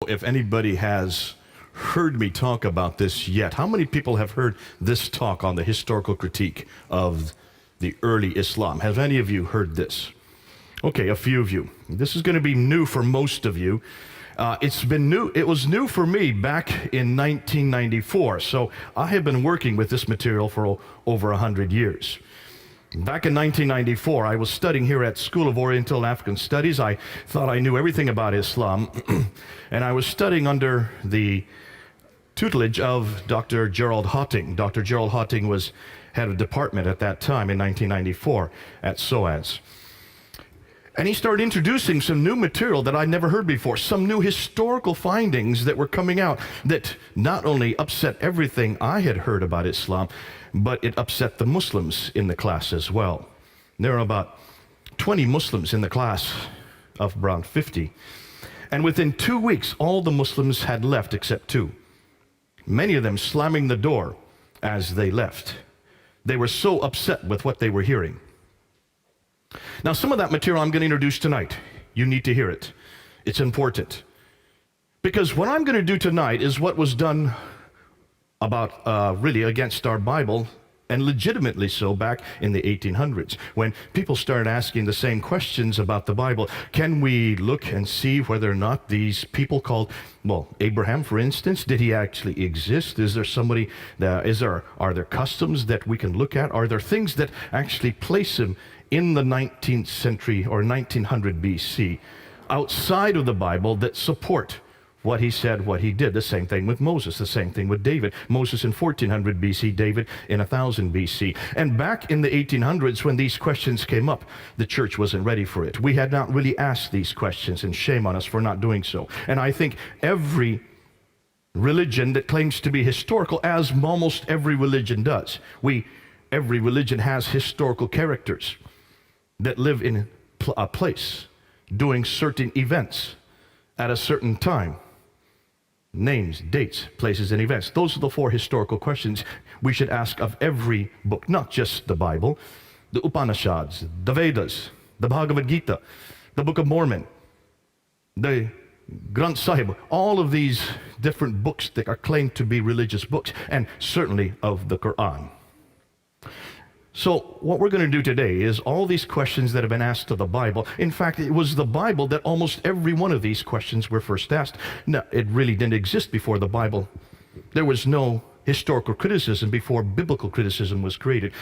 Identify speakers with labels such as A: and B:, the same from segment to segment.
A: if anybody has heard me talk about this yet. How many people have heard this talk on the historical critique of the early Islam? Have any of you heard this? Okay, a few of you. This is going to be new for most of you. It was new for me back in 1994, so I have been working with this material for over 100 years. Back in 1994, I was studying here at School of Oriental African Studies. I thought I knew everything about Islam, and I was studying under the tutelage of Dr. Gerald Hotting. Dr. Gerald Hotting was head of department at that time in 1994 at SAINS. And he started introducing some new material that I'd never heard before, some new historical findings that were coming out that not only upset everything I had heard about Islam, but it upset the Muslims in the class as well. There are about 20 Muslims in the class of around 50. And within 2 weeks, all the Muslims had left except two. Many of them slamming the door as they left. They were so upset with what they were hearing. Now, some of that material I'm going to introduce tonight. You need to hear it. It's important. Because what I'm going to do tonight is what was done about really against our Bible, and legitimately so back in the 1800s, when people started asking the same questions about the Bible. Can we look and see whether or not these people called, well, Abraham, for instance, did he actually exist? Is there somebody, are there customs that we can look at? Are there things that actually place him in the 19th century or 1900 BC outside of the Bible that support what he said, what he did? The same thing with Moses, the same thing with David. Moses in 1400 BC, David in 1000 BC. And back in the 1800s, when these questions came up, the church wasn't ready for it. We had not really asked these questions, and shame on us for not doing so. And I think every religion that claims to be historical, as almost every religion does, every religion has historical characters that live in a place, doing certain events at a certain time. Names, dates, places, and events. Those are the four historical questions we should ask of every book, not just the Bible, the Upanishads, the Vedas, the Bhagavad Gita, the Book of Mormon, the Granth Sahib, all of these different books that are claimed to be religious books, and certainly of the Qur'an. So what we're going to do today is all these questions that have been asked of the Bible. In fact, it was the Bible that almost every one of these questions were first asked. No, it really didn't exist before the Bible. There was no historical criticism before biblical criticism was created.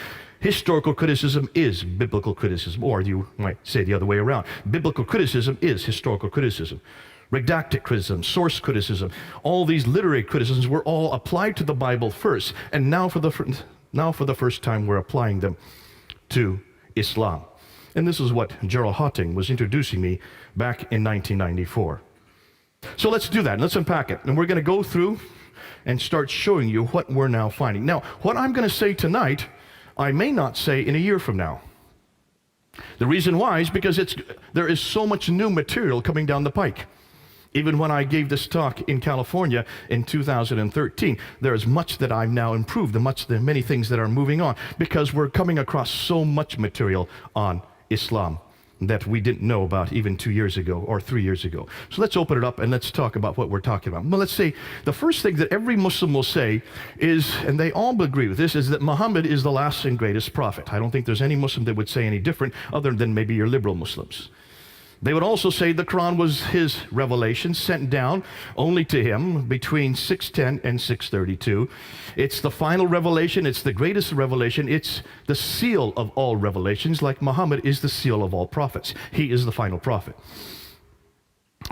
A: Historical criticism is biblical criticism, or you might say the other way around. Biblical criticism is historical criticism. Redacted criticism, source criticism, all these literary criticisms were all applied to the Bible first, and now for the first time we're applying them to Islam. And this is what Gerald Hotting was introducing me back in 1994. So let's do that. Let's unpack it. And we're going to go through and start showing you what we're now finding. Now, what I'm going to say tonight, I may not say in a year from now. The reason why is because there is so much new material coming down the pike. Even when I gave this talk in California in 2013, there is much that I've now improved, many things that are moving on, because we're coming across so much material on Islam that we didn't know about even 2 years ago or 3 years ago. So let's open it up and let's talk about what we're talking about. Well, let's say the first thing that every Muslim will say is, and they all agree with this, is that Muhammad is the last and greatest prophet. I don't think there's any Muslim that would say any different other than maybe your liberal Muslims. They would also say the Quran was his revelation sent down only to him between 610 and 632. It's the final revelation. It's the greatest revelation. It's the seal of all revelations, like Muhammad is the seal of all prophets. He is the final prophet.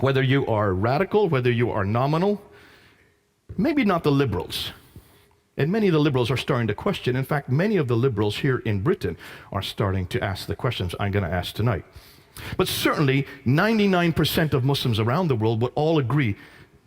A: Whether you are radical, whether you are nominal, maybe not the liberals. And many of the liberals are starting to question. In fact, many of the liberals here in Britain are starting to ask the questions I'm going to ask tonight. But certainly 99% of Muslims around the world would all agree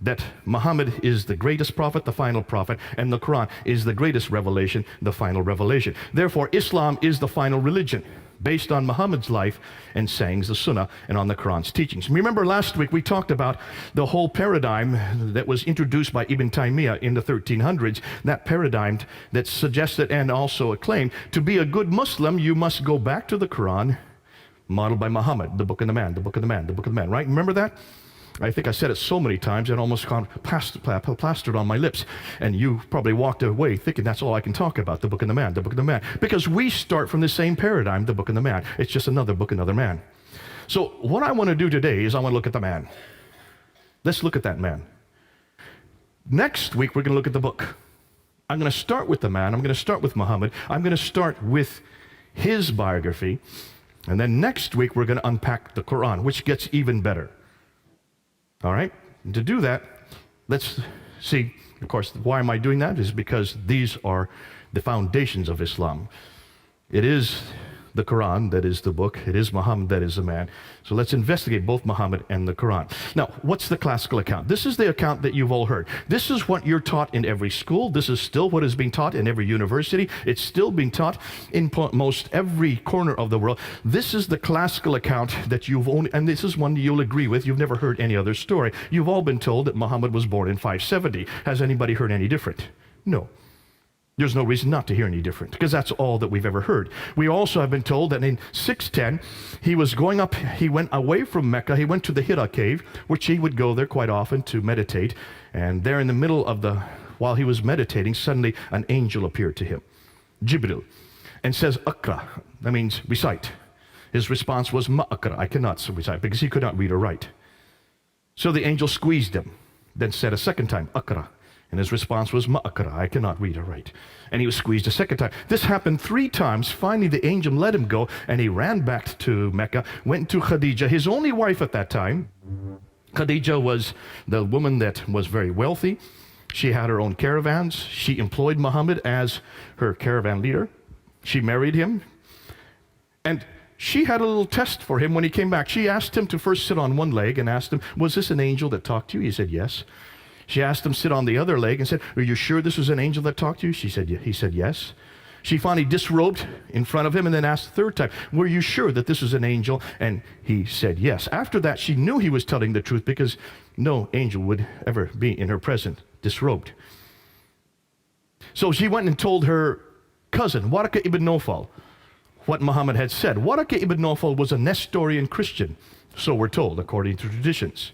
A: that Muhammad is the greatest prophet, the final prophet, and the Quran is the greatest revelation, the final revelation. Therefore, Islam is the final religion based on Muhammad's life and sayings, the Sunnah, and on the Quran's teachings. Remember last week we talked about the whole paradigm that was introduced by Ibn Taymiyyah in the 1300s, that paradigm that suggested and also acclaimed to be a good Muslim, you must go back to the Quran, modeled by Muhammad, the book of the man, the book of the man, the book of the man, right? Remember that? I think I said it so many times it almost got plastered on my lips. And you probably walked away thinking that's all I can talk about, the book and the man, the book and the man. Because we start from the same paradigm, the book and the man. It's just another book, another man. So what I want to do today is I want to look at the man. Let's look at that man. Next week, we're going to look at the book. I'm going to start with the man. I'm going to start with Muhammad. I'm going to start with his biography. And then next week, we're going to unpack the Qur'an, which gets even better. All right? And to do that, let's see, of course, why am I doing that? Is because these are the foundations of Islam. It is the Qur'an that is the book. It is Muhammad that is the man. So let's investigate both Muhammad and the Qur'an. Now, what's the classical account? This is the account that you've all heard. This is what you're taught in every school. This is still what is being taught in every university. It's still being taught in most every corner of the world. This is the classical account that you've only, and this is one you'll agree with. You've never heard any other story. You've all been told that Muhammad was born in 570. Has anybody heard any different? No. There's no reason not to hear any different, because that's all that we've ever heard. We also have been told that in 610, he went away from Mecca, he went to the Hira cave, which he would go there quite often to meditate. And there in the middle of while he was meditating, suddenly an angel appeared to him, Jibril, and says, Akra, that means recite. His response was, Ma Akra, I cannot recite, because he could not read or write. So the angel squeezed him, then said a second time, Akra. And his response was, Ma'akara, I cannot read or write. And he was squeezed a second time. This happened 3 times. Finally, the angel let him go, and he ran back to Mecca, went to Khadija, his only wife at that time. Khadija was the woman that was very wealthy. She had her own caravans. She employed Muhammad as her caravan leader. She married him. And she had a little test for him when he came back. She asked him to first sit on one leg and asked him, was this an angel that talked to you? He said, yes. She asked him to sit on the other leg and said, are you sure this was an angel that talked to you? He said, yes. She finally disrobed in front of him and then asked the third time, were you sure that this was an angel? And he said, yes. After that, she knew he was telling the truth, because no angel would ever be in her presence disrobed. So she went and told her cousin, Waraka ibn Nawfal, what Muhammad had said. Waraka ibn Nawfal was a Nestorian Christian, so we're told, according to traditions.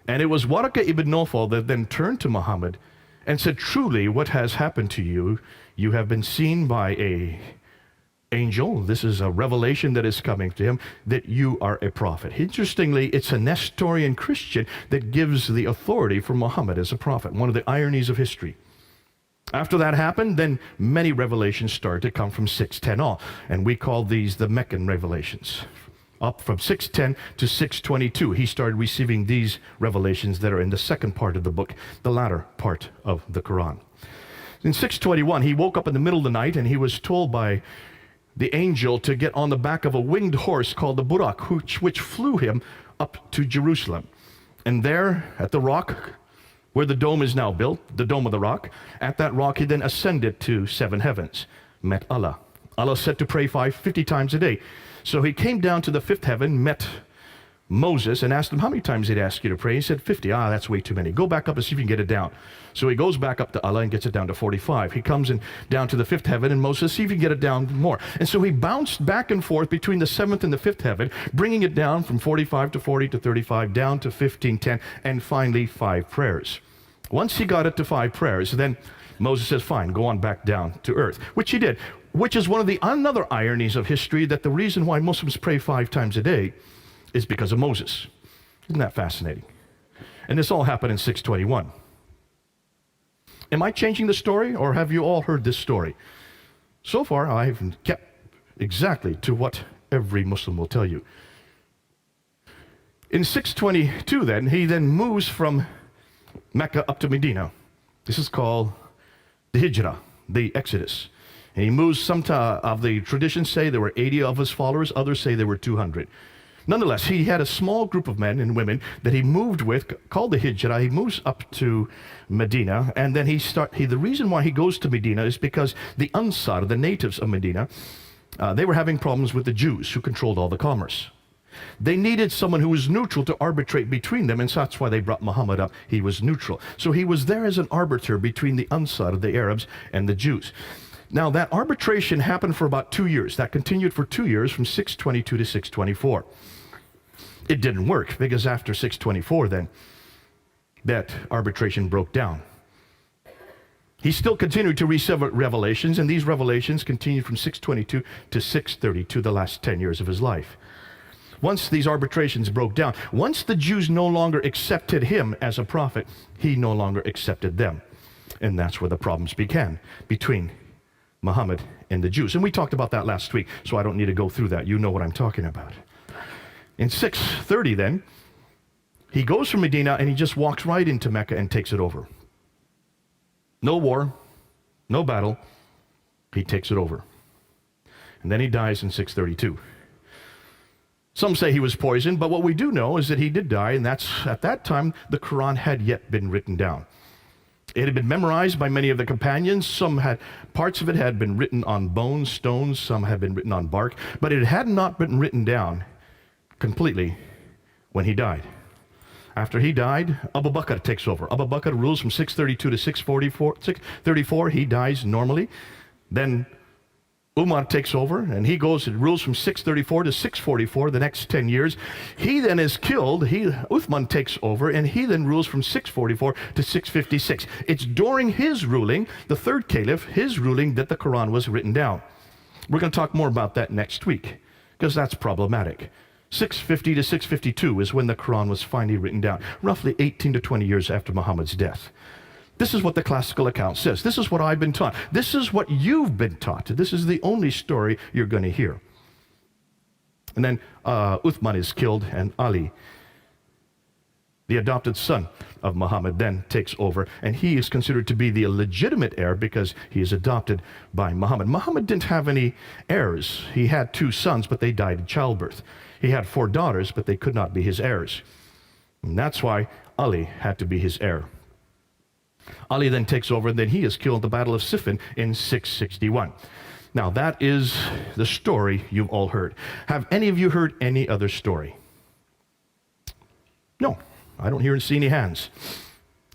A: And it was Waraka ibn Nawfal that then turned to Muhammad and said, truly, what has happened to you, you have been seen by an angel. This is a revelation that is coming to him, that you are a prophet. Interestingly, it's a Nestorian Christian that gives the authority for Muhammad as a prophet, one of the ironies of history. After that happened, then many revelations started to come from 610 on, and we call these the Meccan revelations. Up from 610 to 622, he started receiving these revelations that are in the second part of the book, the latter part of the Quran. In 621, he woke up in the middle of the night, and he was told by the angel to get on the back of a winged horse called the Burak, which flew him up to Jerusalem. And there, at the rock, where the dome is now built, the Dome of the Rock, at that rock he then ascended to 7 heavens, met Allah. Allah said to pray 50 times a day. So he came down to the 5th heaven, met Moses, and asked him, how many times did he ask you to pray? He said, 50. That's way too many. Go back up and see if you can get it down. So he goes back up to Allah and gets it down to 45. He comes down to the 5th heaven, and Moses says, see if you can get it down more. And so he bounced back and forth between the 7th and the 5th heaven, bringing it down from 45 to 40 to 35, down to 15, 10, and finally 5 prayers. Once he got it to 5 prayers, then Moses says, fine, go on back down to earth, which he did. Which is one of the another ironies of history, that the reason why Muslims pray 5 times a day is because of Moses. Isn't that fascinating? And this all happened in 621. Am I changing the story, or have you all heard this story? So far, I've kept exactly to what every Muslim will tell you. In 622 then, he then moves from Mecca up to Medina. This is called the Hijrah, the Exodus. And he moves, some of the traditions say there were 80 of his followers, others say there were 200. Nonetheless, he had a small group of men and women that he moved with, called the Hijrah. He moves up to Medina, and then the reason why he goes to Medina is because the Ansar, the natives of Medina, they were having problems with the Jews who controlled all the commerce. They needed someone who was neutral to arbitrate between them, and so that's why they brought Muhammad up. He was neutral. So he was there as an arbiter between the Ansar, the Arabs, and the Jews. Now, that arbitration happened for about 2 years. That continued for 2 years, from 622 to 624. It didn't work because after 624 then, that arbitration broke down. He still continued to receive revelations, and these revelations continued from 622 to 632, the last 10 years of his life. Once these arbitrations broke down, once the Jews no longer accepted him as a prophet, he no longer accepted them. And that's where the problems began between Muhammad and the Jews. And we talked about that last week, so I don't need to go through that. You know what I'm talking about. In 630 then, he goes from Medina and he just walks right into Mecca and takes it over. No war, no battle, he takes it over. And then he dies in 632. Some say he was poisoned, but what we do know is that he did die, and that's at that time the Qur'an had yet been written down. It had been memorized by many of the companions. Parts of it had been written on bones, stones, some had been written on bark, but it had not been written down completely when he died. After he died, Abu Bakr takes over. Abu Bakr rules from 632 to 634. He dies normally. Then Umar takes over, and he goes and rules from 634 to 644, the next 10 years. He then is killed. Uthman takes over, and he then rules from 644 to 656. It's during his ruling, the third caliph, his ruling, that the Quran was written down. We're going to talk more about that next week, because that's problematic. 650 to 652 is when the Quran was finally written down, roughly 18 to 20 years after Muhammad's death. This is what the classical account says. This is what I've been taught. This is what you've been taught. This is the only story you're going to hear. And then Uthman is killed, and Ali, the adopted son of Muhammad, then takes over, and he is considered to be the legitimate heir because he is adopted by Muhammad. Muhammad didn't have any heirs. He had 2 sons, but they died in childbirth. He had 4 daughters, but they could not be his heirs. And that's why Ali had to be his heir. Ali then takes over, and then he is killed at the Battle of Siffin in 661. Now, that is the story you've all heard. Have any of you heard any other story? No, I don't hear and see any hands.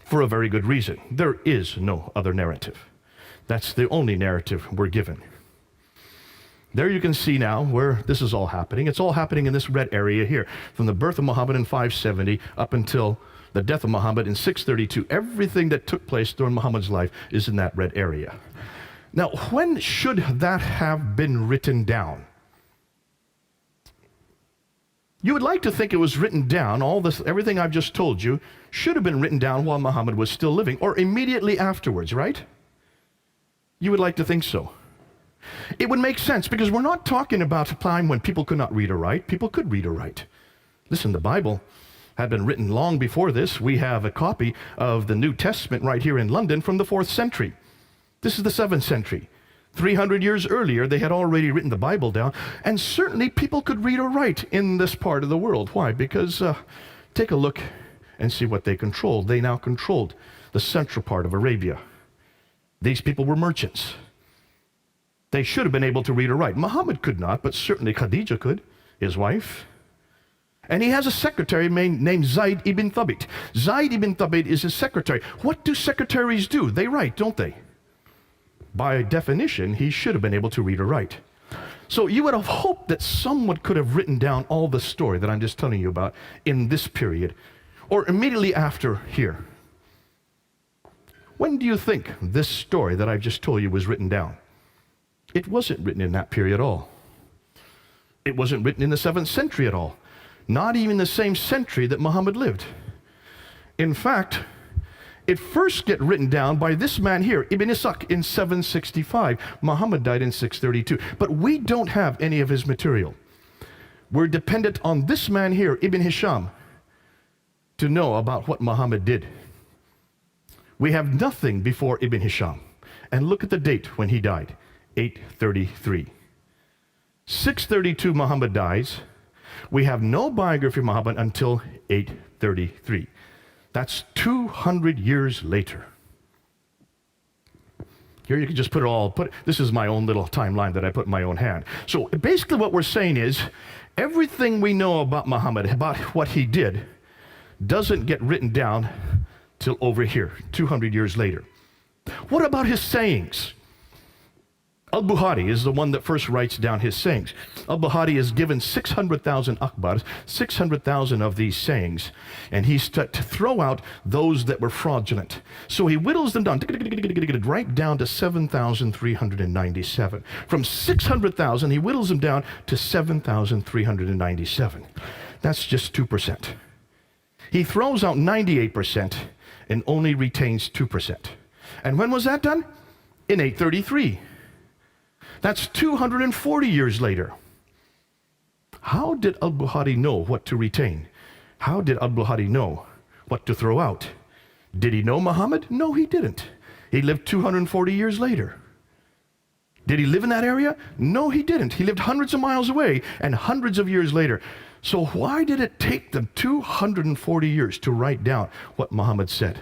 A: For a very good reason. There is no other narrative. That's the only narrative we're given. There you can see now where this is all happening. It's all happening in this red area here, from the birth of Muhammad in 570 up until the death of Muhammad in 632. Everything that took place during Muhammad's life is in that red area. Now, when should that have been written down? You would like to think it was written down, everything I've just told you should have been written down while Muhammad was still living, or immediately afterwards, right? You would like to think so. It would make sense, because we're not talking about a time when people could not read or write. People could read or write. Listen, the Bible had been written long before this. We have a copy of the New Testament right here in London from the 4th century. This is the 7th century. 300 years earlier, they had already written the Bible down, and certainly people could read or write in this part of the world. Why? Because take a look and see what they controlled. They now controlled the central part of Arabia. These people were merchants. They should have been able to read or write. Muhammad could not, but certainly Khadija could, his wife. And he has a secretary named Zayd ibn Thabit. Zayd ibn Thabit is his secretary. What do secretaries do? They write, don't they? By definition, he should have been able to read or write. So you would have hoped that someone could have written down all the story that I'm just telling you about in this period, or immediately after here. When do you think this story that I've just told you was written down? It wasn't written in that period at all. It wasn't written in the 7th century at all. Not even the same century that Muhammad lived. In fact, it first gets written down by this man here, Ibn Ishaq, in 765. Muhammad died in 632. But we don't have any of his material. We're dependent on this man here, Ibn Hisham, to know about what Muhammad did. We have nothing before Ibn Hisham. And look at the date when he died, 833. 632 Muhammad dies. We have no biography of Muhammad until 833. That's 200 years later. Here you can just this is my own little timeline that I put in my own hand. So basically what we're saying is, everything we know about Muhammad, about what he did, doesn't get written down till over here, 200 years later. What about his sayings? Al-Bukhari is the one that first writes down his sayings. Al-Bukhari is given 600,000 akbars, 600,000 of these sayings, and he's to throw out those that were fraudulent. So he whittles them down, right down to 7,397. From 600,000, he whittles them down to 7,397. That's just 2%. He throws out 98% and only retains 2%. And when was that done? In 833. That's 240 years later. How did Al-Bukhari know what to retain? How did Al-Bukhari know what to throw out? Did he know Muhammad? No, he didn't. He lived 240 years later. Did he live in that area? No, he didn't. He lived hundreds of miles away and hundreds of years later. So why did it take them 240 years to write down what Muhammad said?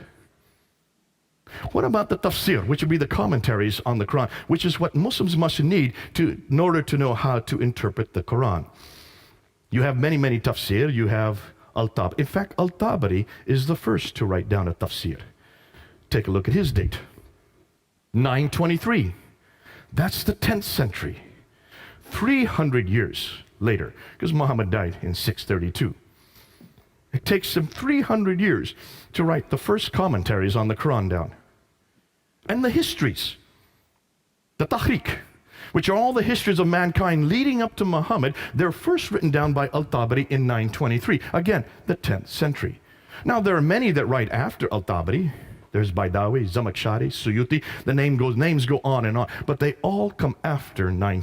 A: What about the tafsir, which would be the commentaries on the Quran, which is what Muslims must need in order to know how to interpret the Quran? You have many, many tafsir. You have Al-Tabari. In fact, Al-Tabari is the first to write down a tafsir. Take a look at his date. 923. That's the 10th century. 300 years later, because Muhammad died in 632. It takes him 300 years to write the first commentaries on the Quran down. And the histories, the Tahriq, which are all the histories of mankind leading up to Muhammad, they're first written down by Al-Tabari in 923. Again, the 10th century. Now, there are many that write after Al-Tabari. There's Baidawi, Zamakhshari, Suyuti. The names go on and on, but they all come after 923.